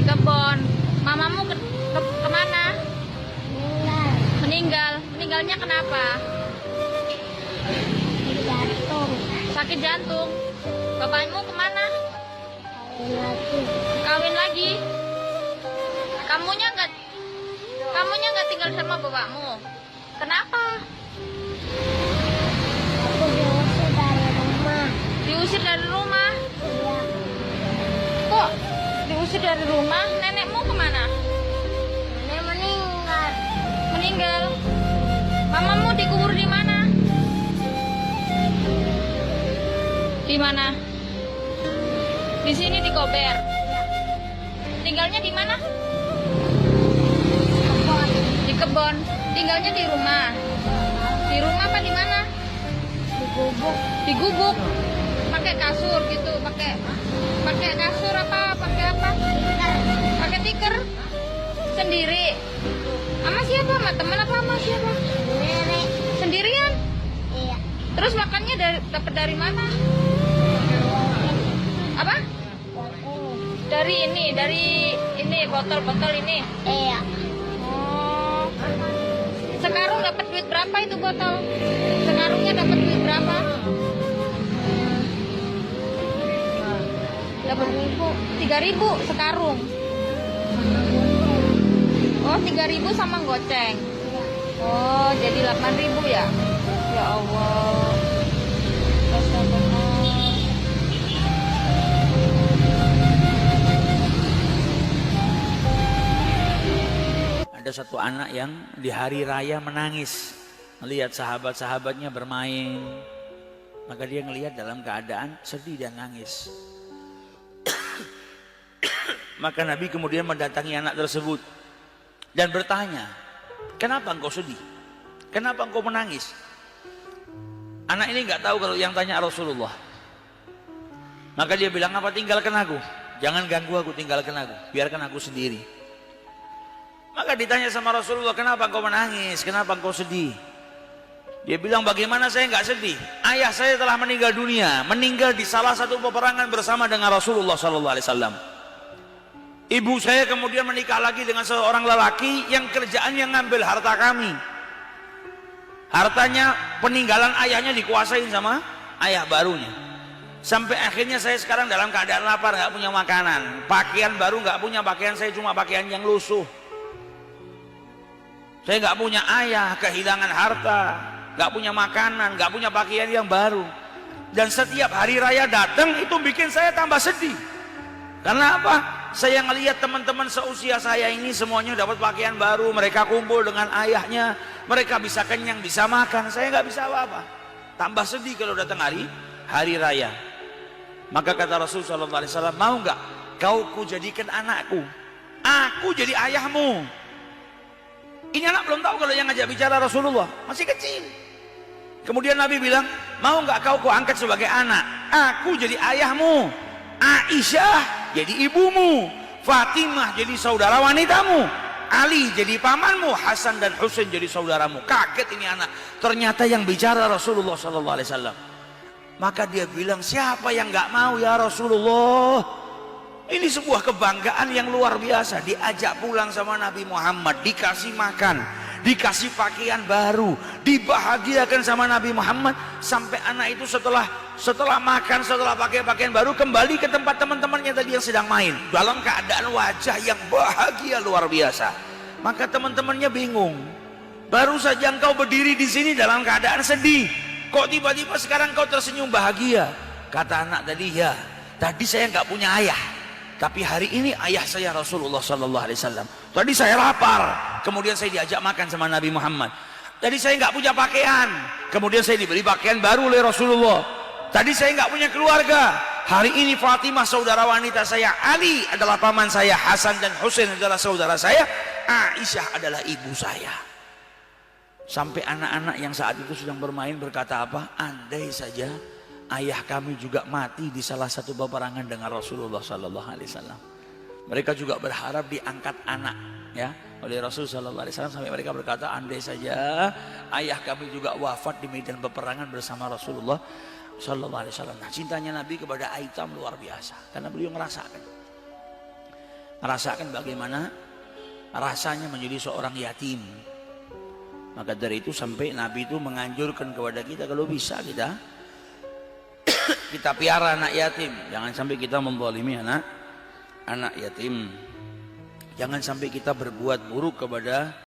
kebun. Mamamu kemana? Meninggal. Meninggalnya kenapa? Jantung. Sakit jantung. Bapakmu kemana? Kawin lagi. Kawin lagi. Kamunya nggak tinggal sama bapakmu. Kenapa? Aku diusir dari rumah. Diusir dari rumah. Iya. Kok diusir dari rumah? Nenekmu kemana? Nenek meninggal. Meninggal. Mamamu dikubur di mana? Di mana? Di sini di Kober. Tinggalnya di mana? Kebun. Di kebun. Tinggalnya di rumah. Di rumah apa di mana? Di gubuk. Di gubuk. Pakai kasur gitu, pakai kasur apa? Pakai apa? Pakai tikar. Sendiri. Sama siapa? Sama teman apa sama siapa? Sendiri. Sendirian. Iya. Terus makannya dapat dari mana? Apa? Dari ini botol-botol ini. Iya. Oh. Sekarung dapat duit berapa itu botol? Sekarungnya dapat duit berapa? Dapat 3.000 sekarung. Oh, 3.000 sama goceng. Oh, jadi 8.000 ya? Ya Allah. Dosa benar. Ada satu anak yang di hari raya menangis melihat sahabat-sahabatnya bermain, maka dia ngelihat dalam keadaan sedih dan nangis. Maka Nabi kemudian mendatangi anak tersebut dan bertanya, kenapa engkau sedih? Kenapa engkau menangis? Anak ini nggak tahu kalau yang tanya Rasulullah. Maka dia bilang, apa, tinggalkan aku, jangan ganggu aku, tinggalkan aku, biarkan aku sendiri. Maka ditanya sama Rasulullah, kenapa engkau menangis? Kenapa engkau sedih? Dia bilang, bagaimana saya nggak sedih? Ayah saya telah meninggal dunia, meninggal di salah satu peperangan bersama dengan Rasulullah SAW. Ibu saya kemudian menikah lagi dengan seorang lelaki yang kerjaannya ngambil harta kami. Hartanya peninggalan ayahnya dikuasain sama ayah barunya. Sampai akhirnya saya sekarang dalam keadaan lapar, nggak punya makanan. Pakaian baru nggak punya, pakaian saya cuma pakaian yang lusuh. Saya nggak punya ayah, kehilangan harta, nggak punya makanan, nggak punya pakaian yang baru. Dan setiap hari raya datang itu bikin saya tambah sedih. Karena apa? Saya ngelihat teman-teman seusia saya ini semuanya dapat pakaian baru, mereka kumpul dengan ayahnya, mereka bisa kenyang, bisa makan, saya nggak bisa apa-apa. Tambah sedih kalau datang hari raya. Maka kata Rasulullah SAW, mau nggak kau kujadikan anakku, aku jadi ayahmu. Ini anak belum tahu kalau yang ngajak bicara Rasulullah, masih kecil. Kemudian Nabi bilang, mau nggak kau kuangkat sebagai anak, aku jadi ayahmu, Aisyah jadi ibumu, Fatimah jadi saudara wanitamu, Ali jadi pamanmu, Hasan dan Husain jadi saudaramu. Kaget ini anak, ternyata yang bicara Rasulullah SAW. Maka dia bilang, siapa yang nggak mau ya Rasulullah? Ini sebuah kebanggaan yang luar biasa. Diajak pulang sama Nabi Muhammad, dikasih makan, dikasih pakaian baru, dibahagiakan sama Nabi Muhammad. Sampai anak itu setelah makan, setelah pakai pakaian baru, kembali ke tempat teman-temannya tadi yang sedang main, dalam keadaan wajah yang bahagia luar biasa. Maka teman-temannya bingung, baru saja engkau berdiri di sini dalam keadaan sedih, kok tiba-tiba sekarang kau tersenyum bahagia? Kata anak tadi, ya tadi saya nggak punya ayah, tapi hari ini ayah saya Rasulullah SAW. Tadi saya lapar, kemudian saya diajak makan sama Nabi Muhammad. Tadi saya nggak punya pakaian, kemudian saya diberi pakaian baru oleh Rasulullah. Tadi saya nggak punya keluarga, hari ini Fatimah saudara wanita saya, Ali adalah paman saya, Hasan dan Husain adalah saudara saya, Aisyah adalah ibu saya. Sampai anak-anak yang saat itu sedang bermain berkata apa? Andai saja ayah kami juga mati di salah satu peperangan dengan Rasulullah SAW. Mereka juga berharap diangkat anak, ya, oleh Rasul SAW, sampai mereka berkata, andai saja ayah kami juga wafat di medan peperangan bersama Rasulullah SAW. Nah, cintanya Nabi kepada Aitam luar biasa, karena beliau merasakan. merasakan bagaimana rasanya menjadi seorang yatim. Maka dari itu sampai Nabi itu menganjurkan kepada kita kalau bisa kita piara anak yatim. Jangan sampai kita membolimi anak yatim. Jangan sampai kita berbuat buruk kepada